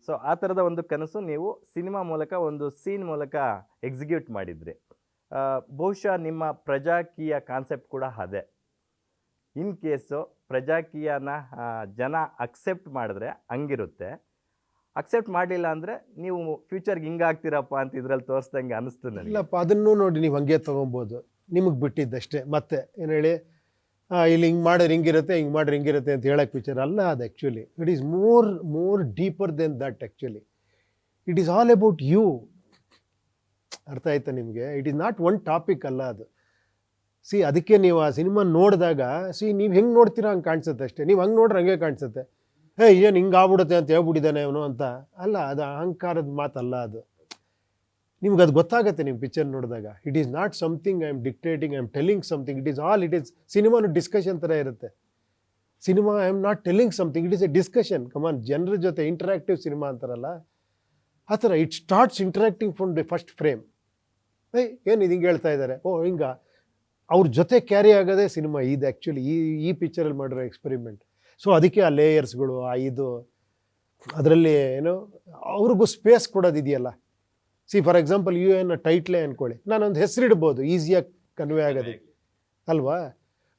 So ಆ ಥರದ ಒಂದು ಕನಸು ನೀವು ಸಿನಿಮಾ ಮೂಲಕ ಒಂದು ಸೀನ್ ಮೂಲಕ ಎಕ್ಸಿಕ್ಯೂಟ್ ಮಾಡಿದ್ರಿ. ಬಹುಶಃ ನಿಮ್ಮ ಪ್ರಜಾಕೀಯ ಕಾನ್ಸೆಪ್ಟ್ ಕೂಡ ಅದೇ. ಇನ್ ಕೇಸು ಪ್ರಜಾಕೀಯನ ಜನ ಅಕ್ಸೆಪ್ಟ್ ಮಾಡಿದ್ರೆ ಹಂಗಿರುತ್ತೆ, ಅಕ್ಸೆಪ್ಟ್ ಮಾಡಲಿಲ್ಲ ಅಂದರೆ ನೀವು ಫ್ಯೂಚರ್ಗೆ ಹಿಂಗಾಗ್ತೀರಪ್ಪ ಅಂತ ಇದ್ರಲ್ಲಿ ತೋರಿಸ್ದಂಗೆ ಅನಿಸ್ತು ನನಗೆ. ಇಲ್ಲಪ್ಪ, ಅದನ್ನು ನೋಡಿ ನೀವು ಹಂಗೆ ತೊಗೊಬೋದು, ನಿಮಗೆ ಬಿಟ್ಟಿದ್ದಷ್ಟೇ. ಮತ್ತೆ ಏನು ಹೇಳಿ, ಇಲ್ಲಿ ಹಿಂಗೆ ಮಾಡಿದ್ರೆ ಹಿಂಗಿರುತ್ತೆ, ಹಿಂಗೆ ಮಾಡಿದ್ರೆ ಹಿಂಗಿರುತ್ತೆ ಅಂತ ಹೇಳೋಕ್ಕೆ ಪಿಕ್ಚರ್ ಅಲ್ಲ ಅದು. Actually it is more deeper than that. Actually it is all about you. ಅರ್ಥ ಆಯ್ತಾ ನಿಮಗೆ? It is not one topic ಅಲ್ಲ ಅದು. ಅದಕ್ಕೆ ನೀವು ಆ ಸಿನಿಮಾ ನೋಡಿದಾಗ ನೀವು ಹೆಂಗೆ ನೋಡ್ತೀರಾ ಹಂಗೆ ಕಾಣಿಸುತ್ತೆ ಅಷ್ಟೇ. ನೀವು ಹಂಗೆ ನೋಡ್ರೆ ಹಂಗೆ ಕಾಣಿಸುತ್ತೆ. ಏನು ಹಿಂಗೆ ಆಗ್ಬಿಡುತ್ತೆ ಅಂತ ಹೇಳ್ಬಿಟ್ಟಿದ್ದಾನೆ ಅವನು ಅಂತ. ಅಲ್ಲ, ಅದು ಅಹಂಕಾರದ ಮಾತಲ್ಲ ಅದು. ನಿಮ್ಗೆ ಅದು ಗೊತ್ತಾಗುತ್ತೆ ನಿಮ್ಮ ಪಿಕ್ಚರ್ ನೋಡಿದಾಗ. It is not something I am dictating, I am telling something. It is ಸಿನಿಮಾನು ಡಿಸ್ಕಷನ್ ಥರ ಇರುತ್ತೆ. Cinema I am not telling something, it is a discussion. Come on, ಜನರ ಜೊತೆ ಇಂಟರಾಕ್ಟಿವ್ ಸಿನಿಮಾ ಅಂತಾರಲ್ಲ ಆ ಥರ. It starts interacting from the first frame. ಏನು ಇದು ಹಿಂಗೆ ಹೇಳ್ತಾ ಇದ್ದಾರೆ, ಓ ಹಿಂಗ ಅವ್ರ ಜೊತೆ ಕ್ಯಾರಿ ಆಗೋದೇ ಸಿನಿಮಾ. ಇದು ಆ್ಯಕ್ಚುಲಿ ಈ ಪಿಕ್ಚರಲ್ಲಿ ಮಾಡಿರೋ ಎಕ್ಸ್ಪೆರಿಮೆಂಟ್. ಸೊ ಅದಕ್ಕೆ ಆ ಲೇಯರ್ಸ್ಗಳು, ಅದರಲ್ಲಿ ಏನೋ ಅವ್ರಿಗೂ ಸ್ಪೇಸ್ ಕೊಡೋದಿದೆಯಲ್ಲ. ಫಾರ್ ಎಕ್ಸಾಂಪಲ್ UN ಟೈಟ್ಲೇ ಅಂದ್ಕೊಳ್ಳಿ, ನಾನೊಂದು ಹೆಸರಿಡ್ಬೋದು ಈಸಿಯಾಗಿ ಕನ್ವೆ ಆಗೋದಕ್ಕೆ ಅಲ್ವಾ.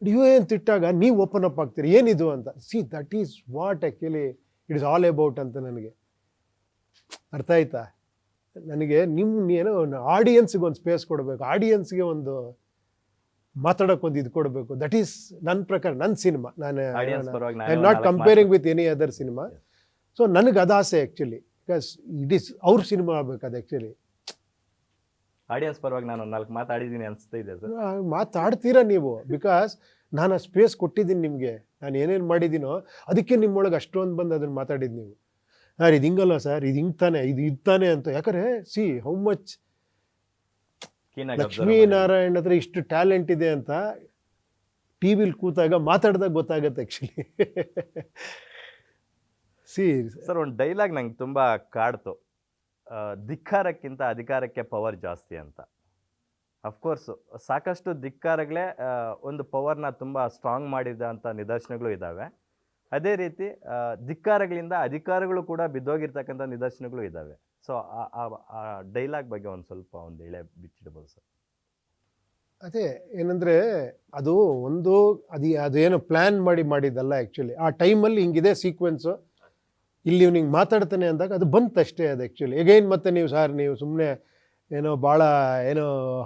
UN ತಿಟ್ಟಾಗ ನೀವು ಓಪನ್ ಅಪ್ ಆಗ್ತೀರಿ, ಏನಿದು ಅಂತ. That is what actually it is all about ಅಂತ ನನಗೆ ಅರ್ಥ ಆಯ್ತಾ. ನನಗೆ ಏನೋ ಆಡಿಯನ್ಸ್ಗೆ ಒಂದು ಸ್ಪೇಸ್ ಕೊಡಬೇಕು, ಆಡಿಯನ್ಸ್ಗೆ ಒಂದು ಮಾತಾಡೋಕ್ಕೊಂದು ಇದು ಕೊಡಬೇಕು. ದಟ್ ಈಸ್ ನನ್ನ ಪ್ರಕಾರ ನನ್ನ ಸಿನಿಮಾ. ನಾನು I am not comparing with any other cinema. So ನನಗೆ ಅದು ಆಸೆ ಆ್ಯಕ್ಚುಲಿ. ಬಿಕಾಸ್ ಇಟ್ ಈಸ್ ಅವ್ರ ಸಿನಿಮಾ ಆಗಬೇಕು ಅದು. ಆ್ಯಕ್ಚುಲಿ ಆಡಿಯನ್ಸ್ ಪರವಾಗಿ ನಾನು 4 ಮಾತಾಡಿದ್ದೀನಿ ಅನಿಸ್ತಾ ಇದೆ ಸರ್. ಮಾತಾಡ್ತೀರಾ ನೀವು, ಬಿಕಾಸ್ ನಾನು ಆ ಸ್ಪೇಸ್ ಕೊಟ್ಟಿದ್ದೀನಿ ನಿಮಗೆ. ನಾನು ಏನೇನು ಮಾಡಿದ್ದೀನೋ ಅದಕ್ಕೆ ನಿಮ್ಮೊಳಗೆ ಅಷ್ಟೊಂದು ಬಂದು ಅದನ್ನು ಮಾತಾಡಿದ್ದು ನೀವು. ಇದು ಹಿಂಗಲ್ಲ ಸರ್, ಇದು ಹಿಂಗೆ ತಾನೆ, ಇದು ತಾನೆ ಅಂತ. ಯಾಕಂದರೆ ಹೌ ಮಚ್ ಲಕ್ಷ್ಮೀನಾರಾಯಣ್ ಹತ್ರ ಇಷ್ಟು ಟ್ಯಾಲೆಂಟ್ ಇದೆ ಅಂತ TV ಕೂತಾಗ ಮಾತಾಡಿದಾಗ ಗೊತ್ತಾಗತ್ತೆ ಆ್ಯಕ್ಚುಲಿ. ಸರ್, ಒಂದು ಡೈಲಾಗ್ ನಂಗೆ ತುಂಬ ಕಾಡ್ತು, ಧಿಕ್ಕಾರಕ್ಕಿಂತ ಅಧಿಕಾರಕ್ಕೆ ಪವರ್ ಜಾಸ್ತಿ ಅಂತ. ಅಫ್ಕೋರ್ಸು ಸಾಕಷ್ಟು ಧಿಕ್ಕಾರಗಳೇ ಒಂದು ಪವರ್ನ ತುಂಬ ಸ್ಟ್ರಾಂಗ್ ಮಾಡಿದಂಥ ನಿದರ್ಶನಗಳು ಇದ್ದಾವೆ. ಅದೇ ರೀತಿ ಧಿಕ್ಕಾರಗಳಿಂದ ಅಧಿಕಾರಗಳು ಕೂಡ ಬಿದ್ದೋಗಿರ್ತಕ್ಕಂಥ ನಿದರ್ಶನಗಳು ಇದ್ದಾವೆ. ಸೊ ಆ ಡೈಲಾಗ್ ಬಗ್ಗೆ ಒಂದು ಸ್ವಲ್ಪ ಒಂದು ಎಳೆ ಬಿಚ್ಚಿಡ್ಬೋದು ಸರ್. ಅದೇ ಏನಂದರೆ ಅದೇನು ಪ್ಲ್ಯಾನ್ ಮಾಡಿದ್ದಲ್ಲ ಆ್ಯಕ್ಚುಲಿ. ಆ ಟೈಮಲ್ಲಿ ಹಿಂಗಿದೆ ಸೀಕ್ವೆನ್ಸು, ಇಲ್ಲಿ ನಿಂಗೆ ಮಾತಾಡ್ತಾನೆ ಅಂದಾಗ ಅದು ಬಂತಷ್ಟೇ. ಅದು ಆ್ಯಕ್ಚುಲಿ ಎಗೈನ್ ಮತ್ತೆ ನೀವು ಸುಮ್ಮನೆ ಭಾಳ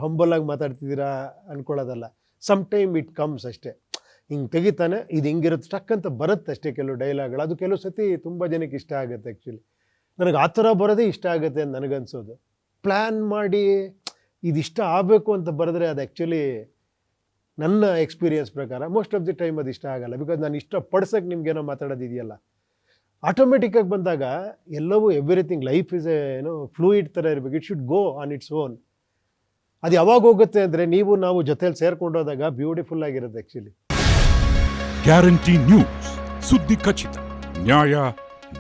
ಹಂಬಲಾಗಿ ಮಾತಾಡ್ತಿದ್ದೀರಾ ಅಂದ್ಕೊಳ್ಳೋದಲ್ಲ. ಸಮ್ ಟೈಮ್ ಇಟ್ ಕಮ್ಸ್ ಅಷ್ಟೇ. ಹಿಂಗೆ ತೆಗಿತಾನೆ, ಇದು ಹಿಂಗಿರುತ್ತೆ ಟಕ್ಕಂತ ಬರುತ್ತಷ್ಟೇ ಕೆಲವು ಡೈಲಾಗ್ಗಳು. ಅದು ಕೆಲವು ಸತಿ ತುಂಬ ಜನಕ್ಕೆ ಇಷ್ಟ ಆಗುತ್ತೆ ಆ್ಯಕ್ಚುಲಿ. ನನಗೆ ಆ ಥರ ಬರೋದೇ ಇಷ್ಟ ಆಗುತ್ತೆ ಅಂತ ನನಗನ್ಸೋದು. ಪ್ಲ್ಯಾನ್ ಮಾಡಿ ಇದಿಷ್ಟ ಆಗಬೇಕು ಅಂತ ಬರೆದ್ರೆ ಅದು ಆ್ಯಕ್ಚುಲಿ ನನ್ನ ಎಕ್ಸ್ಪೀರಿಯನ್ಸ್ ಪ್ರಕಾರ ಮೋಸ್ಟ್ ಆಫ್ ದಿ ಟೈಮ್ ಅದು ಇಷ್ಟ ಆಗಲ್ಲ. ಬಿಕಾಸ್ ನಾನು ಇಷ್ಟಪಡ್ಸೋಕ್ಕೆ ನಿಮ್ಗೇನೋ ಮಾತಾಡೋದಿದೆಯಲ್ಲ, ಆಟೋಮೆಟಿಕ್ಕಾಗಿ ಬಂದಾಗ ಎಲ್ಲವೂ ಎವ್ರಿಥಿಂಗ್ ಲೈಫ್ ಇಸ್ ಫ್ಲೂಯಿಡ್ ಥರ ಇರಬೇಕು. It should go on its own. ಅದು ಯಾವಾಗ ಹೋಗುತ್ತೆ ಅಂದರೆ ನಾವು ಜೊತೆಯಲ್ಲಿ ಸೇರ್ಕೊಂಡೋದಾಗ ಬ್ಯೂಟಿಫುಲ್ ಆಗಿರುತ್ತೆ ಆ್ಯಕ್ಚುಲಿ. ಗ್ಯಾರಂಟಿ ನ್ಯೂಸ್, ಸುದ್ದಿ ಖಚಿತ, ನ್ಯಾಯ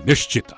ನಿಶ್ಚಿತ.